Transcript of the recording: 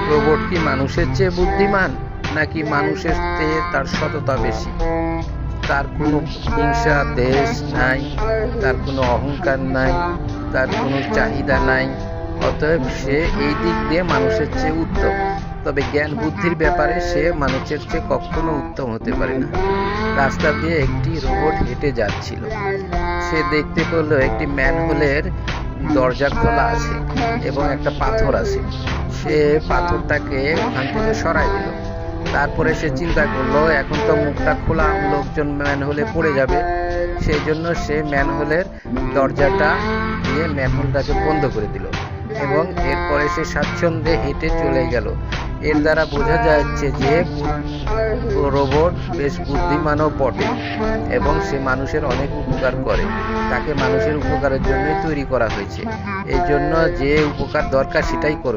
Robot কি মানুষের চেয়ে বুদ্ধিমান, নাকি মানুষের চেয়ে তার সততা বেশি? তার কোনো হিংসা দেশ নাই, তার কোনো অহংকার নাই, তার কোনো চাহিদা নাই। অতএব সে এই দিক দিয়ে মানুষের চেয়ে উত্তম। তবে জ্ঞান বুদ্ধির ব্যাপারে সে মানুষের চেয়ে কখনো উত্তম হতে পারে না। রাস্তা দিয়ে একটি রোবট হেঁটে যাচ্ছিল। সে দেখতে পেল একটি ম্যানহোলের দরজা খোলা আছে এবং একটা পাথর আছে। সে পাথরটাকে ওখান থেকে সরাই দিল। তারপরে সে চিন্তা করলো, এখন তো মুখটা খোলা, লোকজন ম্যানহোলে পড়ে যাবে। সেই জন্য সে ম্যানহোলের দরজাটা দিয়ে ম্যানহোলটাকে বন্ধ করে দিল এবং এরপরে সে স্বাচ্ছন্দ্যে হেঁটে চলে গেল। এর দ্বারা বোঝা যাচ্ছে যে রোবট বেশ বুদ্ধিমানও বটে এবং সে মানুষের অনেক উপকার করে। তাকে মানুষের উপকারের জন্যই তৈরি করা হয়েছে। এই জন্য যে উপকার দরকার সেটাই করবে।